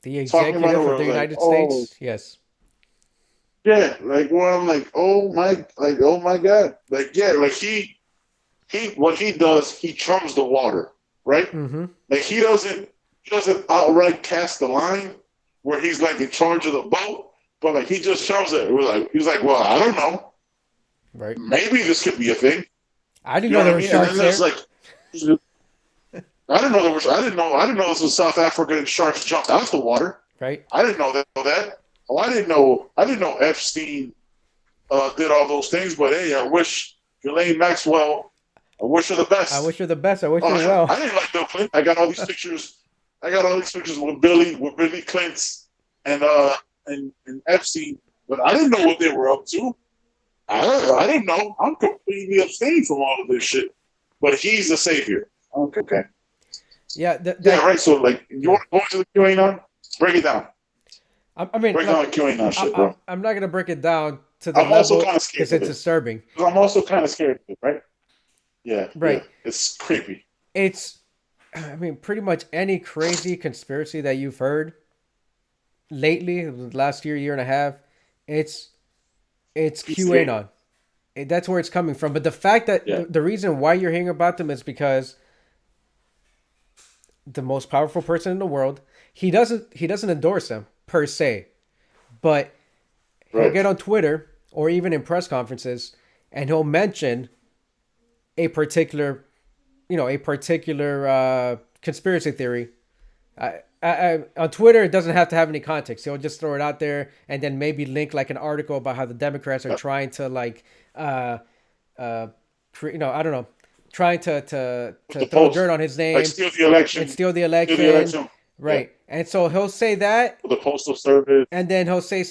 The talking about it. executive of Where the it's like, United oh States? Yes. yeah, like where I'm like oh my god, like yeah, like he what he does, he chums the water, right? Mm-hmm. Like he doesn't outright cast the line where he's like in charge of the boat, but like he just chums it. We're like he's like, well, I don't know, Right. maybe this could be a thing. I didn't You know know what there I were mean? And then sharks there's there. like I didn't know there was I didn't know this was South Africa and sharks jumped out the water. Right. I didn't know that. Oh, I didn't know Epstein did all those things, but hey, I wish Ghislaine Maxwell. I wish her the I best. wish her the best. I wish her Oh, well. I didn't like Bill Clinton. I got all these pictures. I got all these pictures with Billy Clinton and and Epstein, but I didn't know what they were up to. I didn't know. I'm completely abstaining from all of this shit. But he's the savior. Okay. Yeah. Yeah, right. So like, you Yeah. want to go into the QAnon? Break it down. I mean, Break down the like, QAnon shit, bro. I'm not gonna break it down to the I'm also level kind of scared because of it's it. disturbing. 'Cause I'm also kind of scared of it, right? Yeah, yeah. Right. It's creepy. It's, I mean, pretty much any crazy conspiracy that you've heard lately, the last year and a half, it's it's Pizzagate. QAnon. That's where it's coming from. But the fact that Yeah. the reason why you're hearing about them is because the most powerful person in the world, he doesn't endorse them per se, but he'll Right. get on Twitter or even in press conferences and he'll mention a particular, conspiracy theory. On Twitter, it doesn't have to have any context. He'll just throw it out there and then maybe link like an article about how the Democrats are Yeah. trying to like, uh, I don't know, trying With to the throw dirt post, on his like name steal the and election, steal the steal the election, election. Yeah. right? And so he'll say that, With the postal service. and then he'll say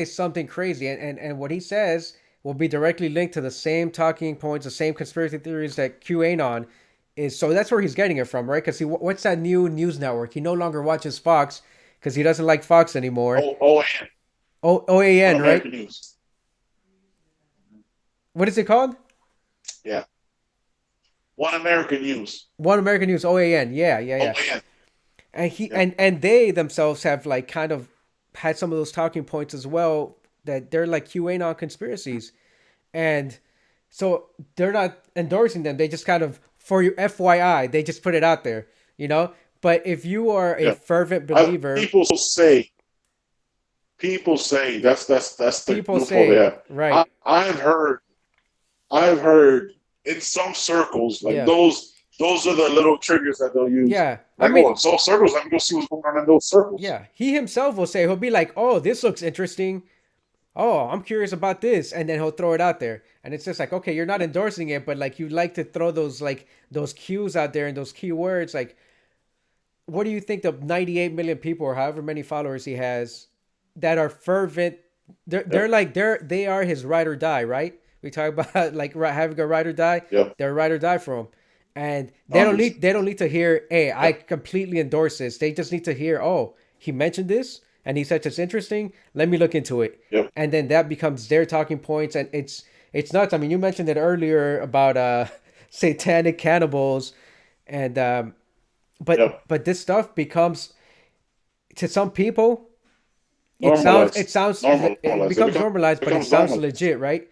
something crazy, and what he says will be directly linked to the same talking points, the same conspiracy theories that QAnon is. So that's where he's getting it from, right? Because what's that new news network? He no longer watches Fox because he doesn't like Fox anymore. OAN, on OAN, right? American News. What is it called? Yeah. One American News. One American News. OAN. Yeah, yeah, yeah. OAN. and he Yep. and they themselves have like kind of had some of those talking points as well, that they're like QAnon conspiracies, and so they're not endorsing them. They just kind of, for your FYI, they just put it out there, you know. But if you are a Yeah. fervent I, believer, people say that's the people loophole they say, have. right, I've heard in some circles like yeah, those are the little triggers that they'll use. yeah. I Like, mean, oh, it's all circles. Let me go see what's going on in those circles. yeah. He himself will say, he'll be like, "Oh, this looks interesting. Oh, I'm curious about this," and then he'll throw it out there, and it's just like, okay, you're not endorsing it, but like you like to throw those like those cues out there and those keywords. Like, what do you think the 98 million people or however many followers he has that are fervent? They're Yep. like they are his ride or die, right? We talk about like having a ride or die. Yep. They're ride or die for him, and 100%. they don't need to hear, "Hey, I Yep. completely endorse this." They just need to hear, "Oh, he mentioned this, and he said it's interesting. Let me look into it," Yep. and then that becomes their talking points, and it's nuts. I mean, you mentioned it earlier about satanic cannibals, and Yep. but this stuff becomes, to some people, Normalize. it Normalize. becomes normalized, but it Becomes sounds normalized. legit, right?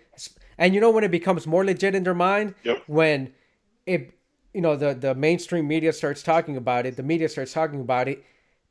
And you know when it becomes more legit in their mind, Yep. when it, the mainstream media starts talking about it, the media starts talking about it,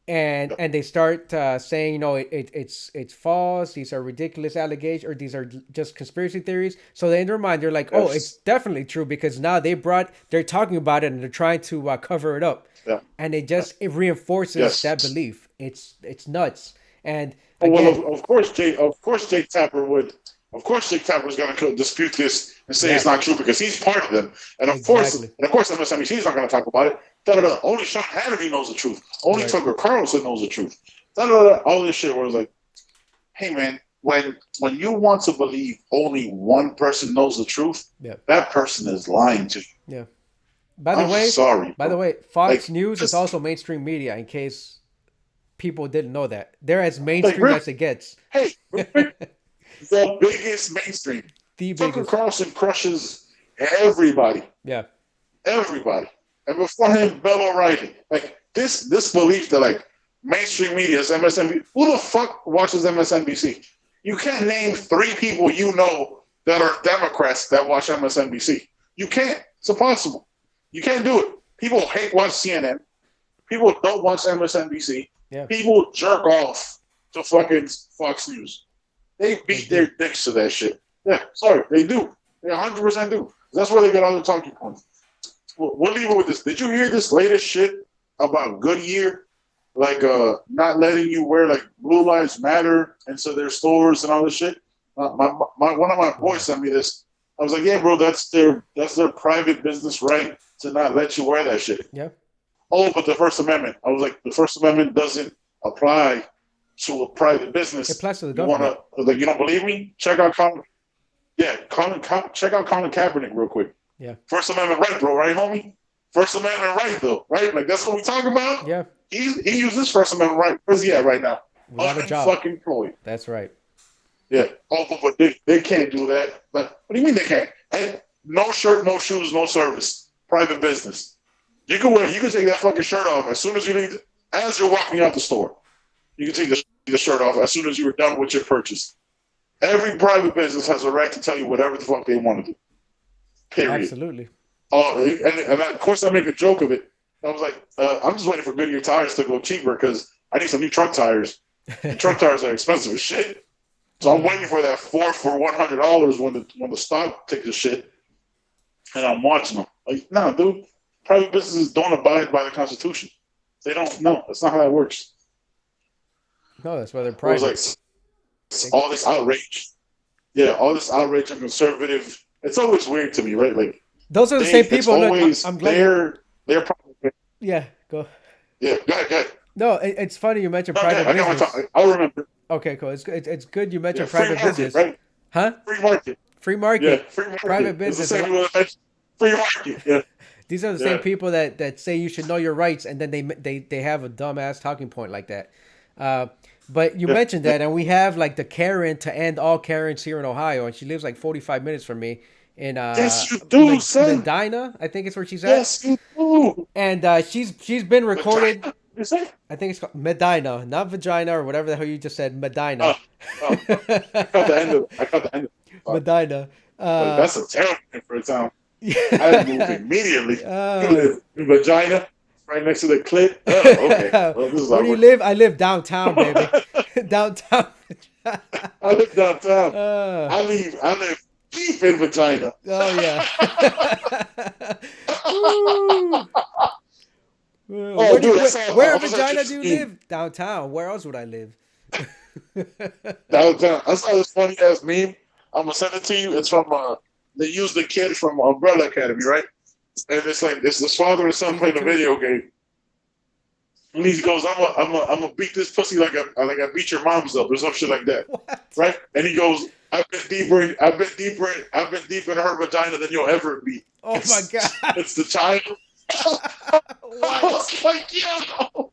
Yep. and they start saying, it's false, these are ridiculous allegations, or these are just conspiracy theories. So in their mind they're like, oh, it's Yes. definitely true, because now they're talking about it and they're trying to cover it up, Yeah. and it reinforces that Yes. belief. It's nuts. And Oh well, again, of course, Jake Tapper would. Of course, Jake Tapper is going to dispute this and say yeah, it's not true because he's part of them. exactly, And of course, MSNBC is not going to talk about it. Da, da, da. Only Sean Hannity knows the truth. Only right, Tucker Carlson knows the truth. Da, da, da. All this shit. Where it's like, hey man, when you want to believe only one person knows the truth, yeah, that person is lying to you. yeah. By the I'm way, sorry, by the bro. way, Fox Like, News is just also mainstream media. In case people didn't know that, they're as like, mainstream really, as it gets. hey, the biggest mainstream. The Tucker biggest. Carlson crushes everybody, Yeah, everybody. And before him, Bill O'Reilly. Like this belief that like mainstream media is MSNBC. Who the fuck watches MSNBC? You can't name three people you know that are Democrats that watch MSNBC. You can't. It's impossible. You can't do it. People hate watch CNN. People don't watch MSNBC. yeah, People jerk off to fucking Fox News. They they beat their do. dicks to that shit. Yeah, sorry, they do. They 100% do. That's where they get all the talking points. We'll leave it with this. did you hear this latest shit about Goodyear? Like not letting you wear like Blue Lives Matter into their stores and all this shit. One of my boys Wow. sent me this. I was like, yeah, bro, that's their private business right to not let you wear that shit. Yeah, Oh, but the First Amendment. I was like, the First Amendment doesn't apply to a private it business. applies to the You want government. to, like, you don't believe me? Check out Colin Kaepernick real quick. Yeah, First Amendment right, bro, right, homie? First Amendment right, though, right? Like, that's what we talking about? yeah. He used his First Amendment right. Where's he at right now? Without a job. Unfucking employed. That's right. Yeah. Oh, but they can't do that. But what do you mean they can't? Hey, no shirt, no shoes, no service. Private business. You can take that fucking shirt off as soon as you leave, as you're walking out the store. You can take the shirt off as soon as you're done with your purchase. Every private business has a right to tell you whatever the fuck they want to do. Period. Absolutely. And of course I make a joke of it. I was like, I'm just waiting for Goodyear tires to go cheaper because I need some new truck tires. And truck tires are expensive as shit. So I'm waiting for that four for $100 when the stock takes a shit, and I'm watching them. Like, no, dude, private businesses don't abide by the Constitution. They don't. No, that's not how that works. No, that's why they're It was like private. They, all this outrage. Yeah, all this outrage and conservative. It's always weird to me, right? Like those are the same it's people. Look, always I'm glad you. their private. Yeah, go. Yeah, go ahead. No, it's funny you mentioned No, go ahead. private I got my business. time. I'll remember. Okay, cool. It's good you Yeah, mentioned free private market, business, right? huh? Free market. Free Yeah, market, free private market. It's the business. same with free market. Yeah, These are the same yeah. people that say you should know your rights, and then they have a dumbass talking point like that. Uh, but you Yeah. mentioned that, and we have like the Karen to end all Karens here in Ohio, and she lives like 45 minutes from me in Yes, you do, son. Medina, I think it's where she's at, Yes, you do. and she's been recorded. Vagina. You say? I think it's called Medina, not vagina or whatever the hell you just said. Uh, Medina. I caught the end of. I caught the end of. It. Medina. Like Uh, that's a terrible name for a town. I'd move yeah. immediately. You uh, live in vagina, right next to the clit. Oh, okay. Well, this is where do you awkward. live? I live downtown, baby. Downtown. I live downtown. uh, I live deep in vagina. oh yeah. Woo. Oh, dude, I saw. Where I in was at Regina do this you meme live? Downtown. Where else would I live? downtown. I saw this funny ass meme. I'm gonna send it to you. It's from they used the kid from Umbrella Academy, right? And it's like it's this father and son Season playing a two. video game. And he goes, I'm a beat this pussy like I beat your mom's up or some shit like that, What? right? And he goes, I've been deeper in her vagina than you'll ever be. Oh my god. It's the child. I What? was like, yo,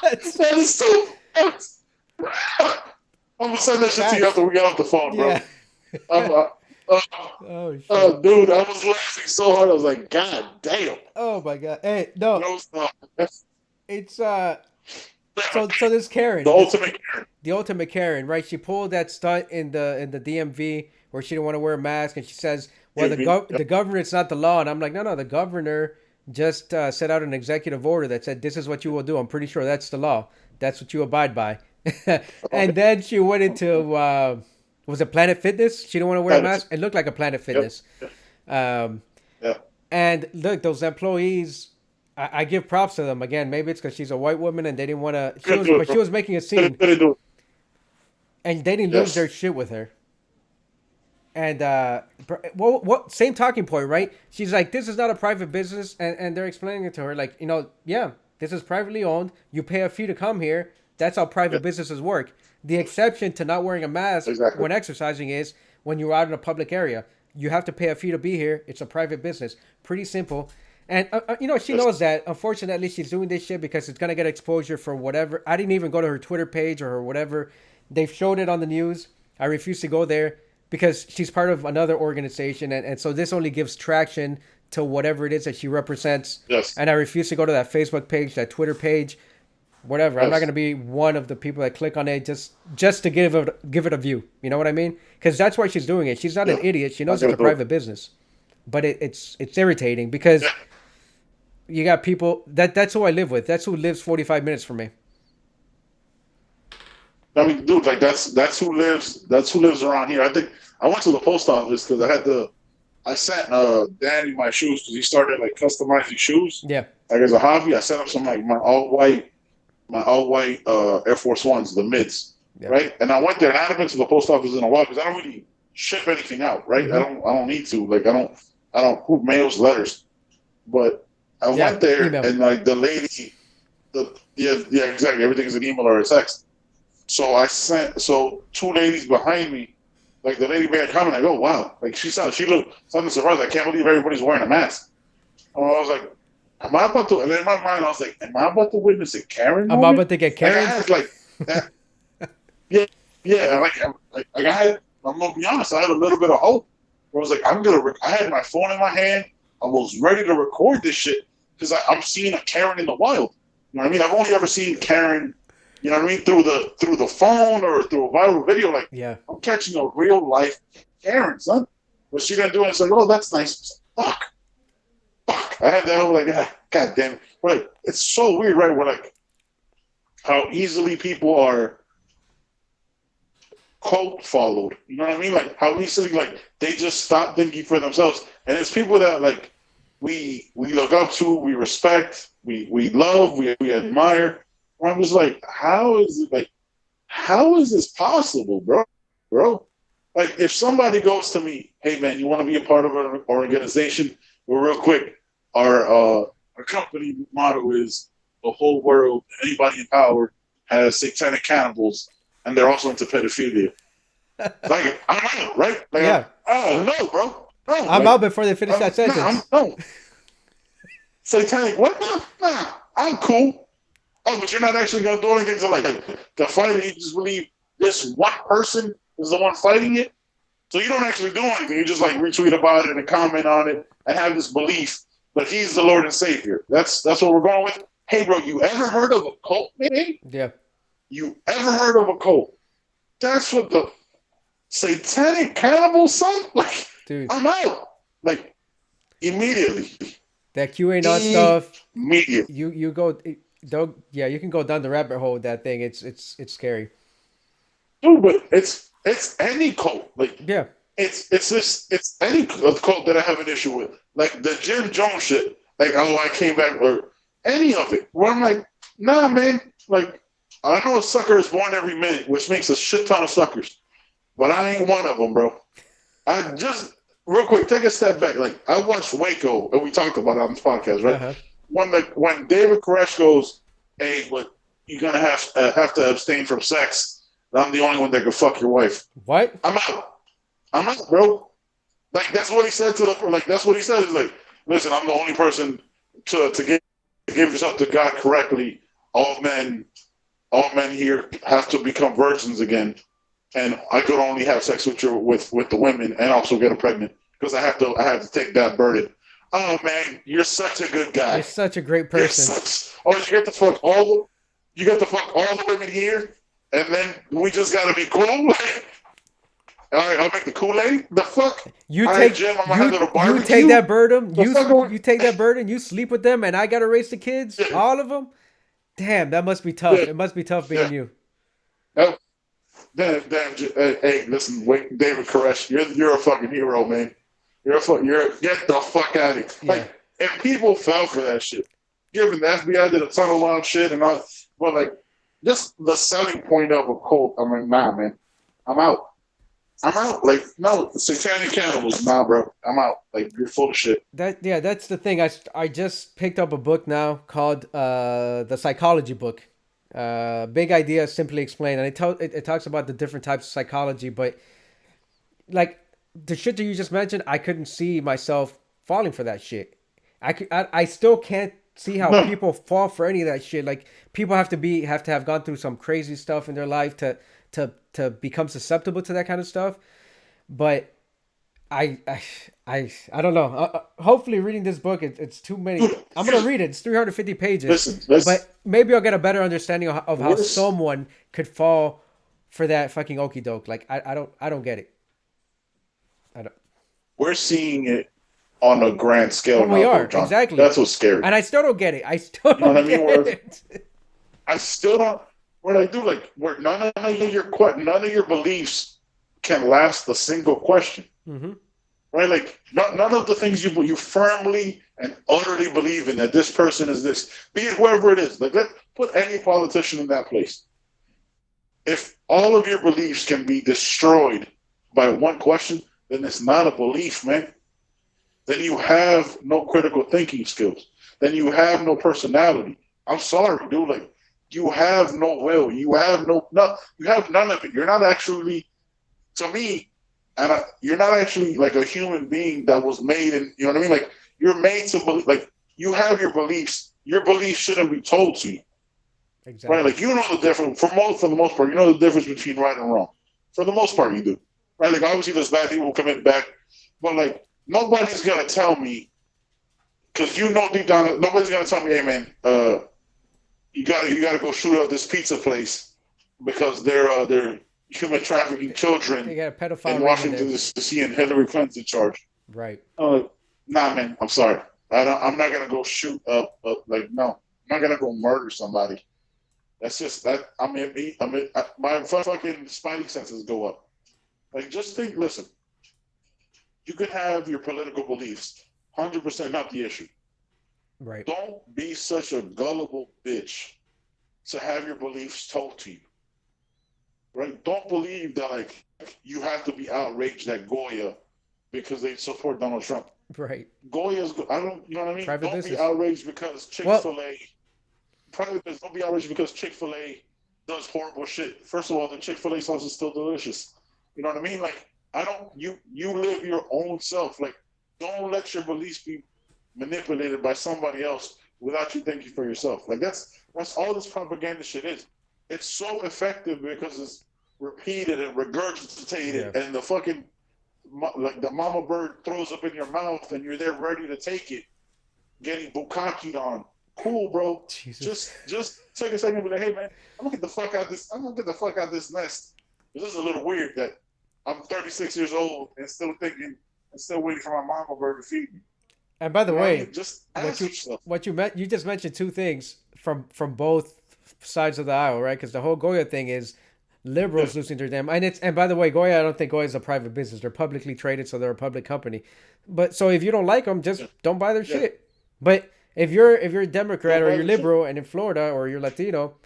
That's that is so. I'm gonna send that shit to you facts. after we get off the phone, bro. Yeah. I'm, uh, Oh shit. dude, I was laughing so hard. I was like, God damn. Oh my god. Hey, no, No, that's it's so this the Karen, this ultimate. the ultimate Karen, right? She pulled that stunt in the DMV where she didn't want to wear a mask, and she says, "Well, the governor, it's not the law." And I'm like, "No, the governor just set out an executive order that said this is what you will do. I'm pretty sure that's the law. That's what you abide by." And then she went into was it Planet Fitness? She didn't want to wear a mask. It looked like a Planet Yep. Fitness. Um, Yeah. and look, those employees, I give props to them. Again, maybe it's because she's a white woman and they didn't want to. Couldn't do it, But bro. she was making a scene, Couldn't do it. and they didn't lose their Yes. shit with her. And what same talking point, right? She's like, "This is not a private business," and they're explaining it to her, like, yeah, this is privately owned. You pay a fee to come here. That's how Yeah. private businesses work. The exception to not wearing a mask Exactly. when exercising is when you're out in a public area. You have to pay a fee to be here. It's a private business. Pretty simple. And she Yes. knows that. Unfortunately, she's doing this shit because it's gonna get exposure for whatever. I didn't even go to her Twitter page or her whatever. They've showed it on the news. I refuse to go there because she's part of another organization, and so this only gives traction to whatever it is that she represents. Yes. And I refuse to go to that Facebook page, that Twitter page, whatever. I'm not Yes. gonna be one of the people that click on it just to give it a view. You know what I mean? Because that's why she's doing it. She's not an Yeah. idiot. She I knows it's gotta a do it. private business, but it's irritating because Yeah. you got people that's who I live with. That's who lives 45 minutes from me. I mean, dude, like that's who lives around here. I think I went to the post office because I sent Danny my shoes because he started like customizing shoes. Yeah. Like as a hobby, I sent him some like my all white Air Force Ones, the mids, Yeah. right? And I went there and I haven't been to the post office in a while because I don't really ship anything out, right? Mhm. I don't need to. Like I don't who mails letters. But I Yeah. went there Email. and like the lady yeah, exactly. Everything is an email or a text. So two ladies behind me, like the lady made a comment, like, oh wow. Like she looked something surprised. I can't believe everybody's wearing a mask. And I was like, am I about to and in my mind I was like, am I about to witness a Karen I'm moment? about to get Like I Karen. had like that yeah, yeah, like I had I'm gonna be honest, I had a little bit of hope. I was like, I had my phone in my hand, I was ready to record this shit because I'm seeing a Karen in the wild. You know what I mean? I've only ever seen Karen, you know what I mean, through the phone or through a viral video. Like Yeah. I'm catching a real life Karen, son. What she gonna do? And it's like, oh, that's nice. Fuck. I had that whole like, God damn it. Right. It's so weird, right? Where like how easily people are cult followed. You know what I mean? Like how easily like they just stop thinking for themselves. And it's people that like we look up to, we respect, we love, we admire. And I'm just like, how is this possible, bro? Bro. Like if somebody goes to me, hey man, you want to be a part of an organization? Well, real quick, our company motto is the whole world, anybody in power has satanic cannibals, and they're also into pedophilia. Like I'm out, right? Like Yeah. no, bro, no. I'm Like out before they finish that nah, sentence. no satanic. What? Nah, I'm cool. Oh, but you're not actually gonna do anything to like the fight. You just believe this one person is the one fighting it. So you don't actually do anything. You just like retweet about it and comment on it and have this belief that he's the Lord and Savior. That's what we're going with. Hey, bro, you ever heard of a cult, man? Yeah, You ever heard of a cult? That's what the satanic cannibal, son. Like, dude, I'm out. Like, immediately. that QAnon stuff. Immediately. You go. Don't. Yeah, you can go down the rabbit hole with that thing. It's scary. Dude, but it's any cult. Like, Yeah. it's any cult that I have an issue with. Like the Jim Jones shit. Like, oh, I came back, or any of it. Where I'm like, nah, man. Like, I know a sucker is born every minute, which makes a shit ton of suckers. But I ain't one of them, bro. I just real quick take a step back. Like, I watched Waco, and we talked about it on this podcast, right? Uh-huh. When David Koresh goes, "Hey, but you're gonna have to abstain from sex. I'm the only one that can fuck your wife." What? I'm out. I'm out, bro. Like, that's what he said to the. Like, that's what he said. He's like, listen, I'm the only person to give yourself to God correctly. All men, all men here have to become virgins again, and I could only have sex with the women and also get her pregnant because I have to take that burden. Oh man, you're such a good You're guy. such a great You're person. such. Oh, you get to fuck all the women here, and then we just gotta be cool. Like, all right, I'll make the Kool-Aid. The fuck? You All right, take Jim, I'm gonna have you a you take barbecue. that burden. The fuck? You take that burden. You sleep with them, and I gotta raise the kids, Yeah, all of them. Damn, that must be tough. yeah, It must be tough being yeah. you. Oh, hey, listen, wait, David Koresh, you're a fucking hero, man. Get the fuck out of here. Yeah, Like, if people fell for that shit, given the FBI did a ton of wild shit and all, but like, just the selling point of a cult, I'm like, nah, man, I'm out. I'm out. Like, no, satanic cannibals, nah, bro, I'm out. Like, you're full of shit. that's the thing. I just picked up a book now called the Psychology Book. Big Idea Simply Explained, and it talks about the different types of psychology, but like the shit that you just mentioned, I couldn't see myself falling for that shit. I still can't see how No, people fall for any of that shit. Like people have to have gone through some crazy stuff in their life to become susceptible to that kind of stuff. But I I I don't know. Hopefully, reading this book, it's too many. dude, I'm gonna read it. It's 350 pages, listen, let's, but maybe I'll get a better understanding of how we're, someone could fall for that fucking okey doke. Like I don't get it. I don't. we're seeing it on a grand scale Oh, we now, though, are John. exactly, That's what's scary. and I still don't get it. I still You know what don't I mean? get Where it. I still don't. What I do, like, where none of your beliefs can last a single question, Hmm. right? Like, none of the things you firmly and utterly believe in, that this person is this, be it whoever it is. Like, let put any politician in that place. If all of your beliefs can be destroyed by one question, then it's not a belief, man. Then you have no critical thinking skills. Then you have no personality. I'm sorry, dude. Like, you have no will. You have none of it. You're not actually, to me, you're not actually like a human being that was made in. You know what I mean? Like, you're made to believe. Like, you have your beliefs. Your beliefs shouldn't be told to you, right? Exactly. Like, you know the difference. For the most part, you know the difference between right and wrong. For the most part, you do, right? Like, obviously, there's bad people who commit back, but like, nobody's gonna tell me, because you know deep down, nobody's gonna tell me, hey man, you gotta go shoot up this pizza place because they're human trafficking They children got a in pedophile ring in Washington there. D.C. and Hillary Clinton's in charge. Right. Uh, nah, man, I'm sorry. I'm not gonna go shoot up, like, no, I'm not gonna go murder somebody. That's just that. My fucking spidey senses go up. Like, just think, listen. You can have your political beliefs. 100% not the issue. Right. Don't be such a gullible bitch to have your beliefs told to you. Right? Don't believe that, like, you have to be outraged at Goya because they support Donald Trump. Right. Goya's, I don't, you know what I mean? Private Don't be business. outraged because Well, Don't be outraged because Chick-fil-A does horrible shit. First of all, the Chick-fil-A sauce is still delicious. You know what I mean? Like, I don't, you live your own self. Like, don't let your beliefs be manipulated by somebody else without you thinking for yourself. Like, that's all this propaganda shit is. It's so effective because it's repeated and yeah. regurgitated, and the fucking, like, the mama bird throws up in your mouth, and you're there ready to take it, getting bukkakeed on Cool, bro. Jesus. Just take a second and be like, hey man, I'm gonna get the fuck out of this. I'm gonna get the fuck out of this nest. This is a little weird that I'm 36 years old and still thinking and still waiting for my mom or bird to feed me. And by the You know what I way, mean? Just what ask you yourself. what you meant you just mentioned two things from both sides of the aisle, right? Because the whole Goya thing is Yeah, liberals losing their damn. And by the way, Goya, I don't think Goya is a private business. They're publicly traded, so they're a public company. But so if you don't like them, just yeah, don't buy their yeah. shit. But if you're a Democrat Don't or buy you're the shit. liberal and in Florida or you're Latino,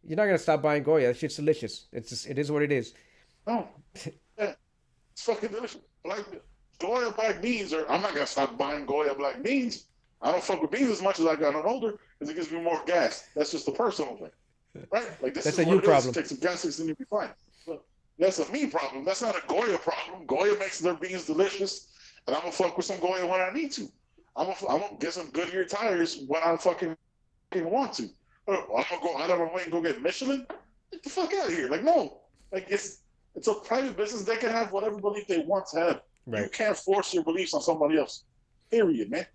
you're not gonna stop buying Goya. That shit's delicious. It is what it is. No. Yeah. It's fucking delicious. Like Goya black beans are I'm not gonna stop buying Goya black beans. I don't fuck with beans as much as I got on older because it gives me more gas. That's just a personal thing. Right? Like this That's is a what you it is. problem. Take some gas and you'll be fine. But that's a me problem. That's not a Goya problem. Goya makes their beans delicious, and I'm gonna fuck with some Goya when I need to. I'm gonna get some Goodyear tires when I fucking want to. I'm gonna go out of my way and go get Michelin. Get the fuck out of here! Like no, like it's a private business. They can have whatever belief they want to have. You Right. can't force your beliefs on somebody else. Period, man.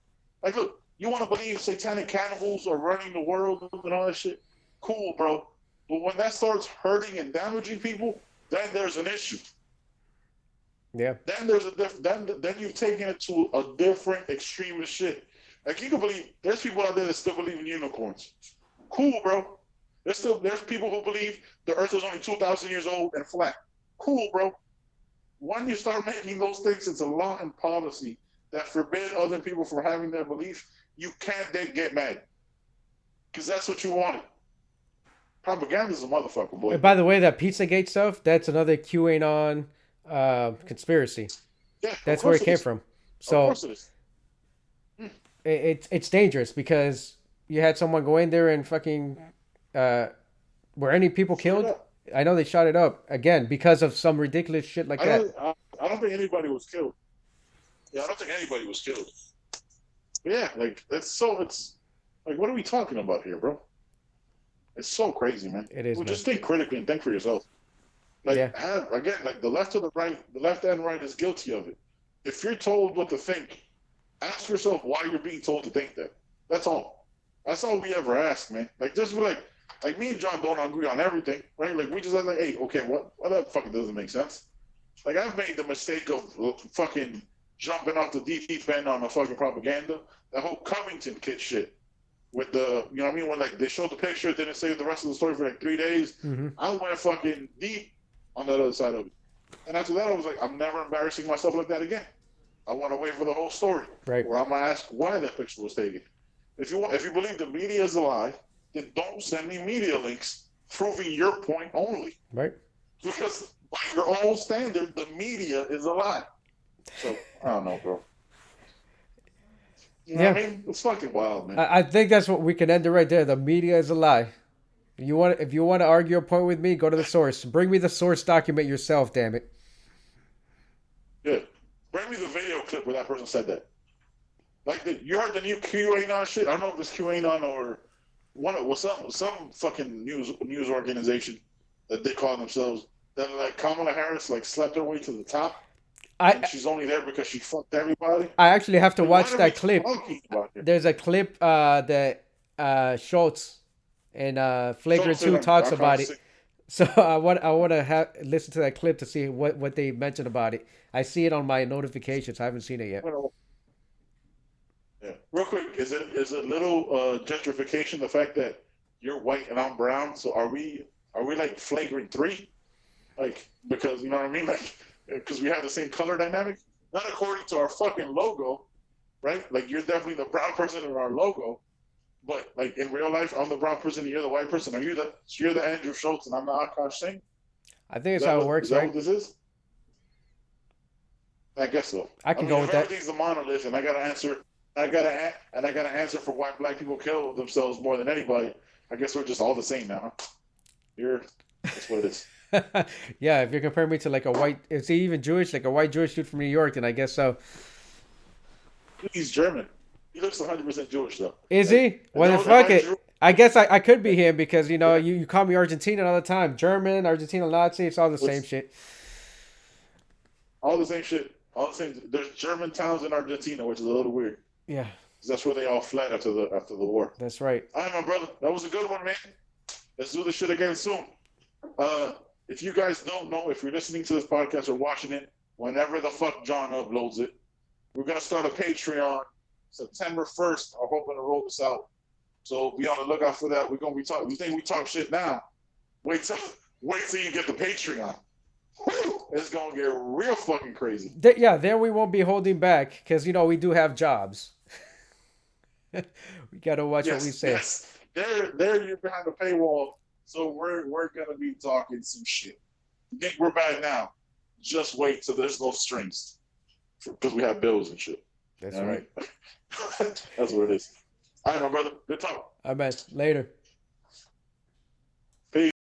Like look, you want to believe satanic cannibals are running the world and all that shit? Cool, bro. But when that starts hurting and damaging people, then there's an issue. Yeah. Then there's a then you've taken it to a different extremist shit. Like you can believe there's people out there that still believe in unicorns. Cool, bro. There's people who believe the Earth is only 2,000 years old and flat. Cool, bro. When you start making those things into law and policy that forbid other people from having their belief, you can't then get mad because that's what you wanted. Propaganda's a motherfucker, boy. And by the way, that Pizzagate stuff, that's another QAnon conspiracy. Yeah, of That's where course it it came is. from. Of So course it is. it's dangerous because you had someone go in there and fucking uh, were any people Straight killed? up. I know they shot it up again because of some ridiculous shit like that. I don't think anybody was killed. Yeah, I don't think anybody was killed. But yeah, like it's like what are we talking about here, bro? It's so crazy, man. It is, Well, man. just think critically and think for yourself. Yeah, Like have again, like the left or the right, the left and right is guilty of it. If you're told what to think, ask yourself why you're being told to think that. That's all. That's all we ever ask, man. Like just be like me and John don't agree on everything, right? Like we just like, hey, okay, what that fucking doesn't make sense. Like I've made the mistake of fucking jumping off the deep end on the fucking propaganda. That whole Covington kid shit with the you know what I mean when like they showed the picture, didn't say the rest of the story for like 3 days. hmm I went fucking deep on the other side of it. And after that, I was like, I'm never embarrassing myself like that again. I want to wait for the whole story, right, where I'm gonna ask why that picture was taken. If you believe the media is a lie, then don't send me media links proving your point only, right. because by your own standard, the media is a lie. So I don't know, bro. You know what Yeah, I mean? It's fucking wild, man. I think that's what we can end it right there. The media is a lie. If you want to argue a point with me, go to the source. Bring me the source document yourself. Damn it. Yeah, bring me the video clip where that person said that. Like you heard the new QAnon shit? I don't know if it's QAnon or some fucking news organization that they call themselves. That like Kamala Harris like slept her way to the top, and I she's only there because she fucked everybody. I actually have to Like what watch are we that clip. talking about here? There's a clip that Schultz and Flagrant Schultz and 2 talks I can't about it. see. So I want to have listen to that clip to see what they mentioned about it. I see it on my notifications. I haven't seen it yet. Yeah. Real quick, is it little gentrification the fact that you're white and I'm brown? So are we like flagrant three? Like because you know what I mean? Like because we have the same color dynamic? Not according to our fucking logo, right? Like you're definitely the brown person in our logo, but like in real life, I'm the brown person and you're the white person. Are you the so you're the Andrew Schultz and I'm the Akash Singh? I think it's how it Is works, that right? what this is? I guess so. I I can mean, go if with that. everything's a monolith, and I gotta answer for why black people kill themselves more than anybody. I guess we're just all the same now. You're that's what it is. Yeah, if you're comparing me to like a white, is he even Jewish? Like a white Jewish dude from New York, then I guess so. He's German. He looks 100% Jewish though. Is Like, he? Well, then if fuck I it. drew, I guess I could be him because yeah, you call me Argentinian all the time. German, Argentina, Nazi, it's all the same which shit. all the same shit, all the same. There's German towns in Argentina, which is a little weird. Yeah. because that's where they all fled after the war. That's right. All right, my brother, that was a good one, man. Let's do this shit again soon. If you guys don't know, if you're listening to this podcast or watching it, whenever the fuck John uploads it, we're gonna start a Patreon September 1st. I'm hoping to roll this out. So be on the lookout for that. We're gonna be talking. You think we talk shit now? Wait till you get the Patreon. Woo! It's gonna get real fucking crazy. Yeah, then we won't be holding back because we do have jobs. We gotta watch what we Yes, say. yes. There you're behind the paywall. So we're gonna be talking some shit. You think we're bad now? Just wait till there's no strings, because we have bills and shit. That's All right. That's what it is. All right, my brother. Good talk. I bet later.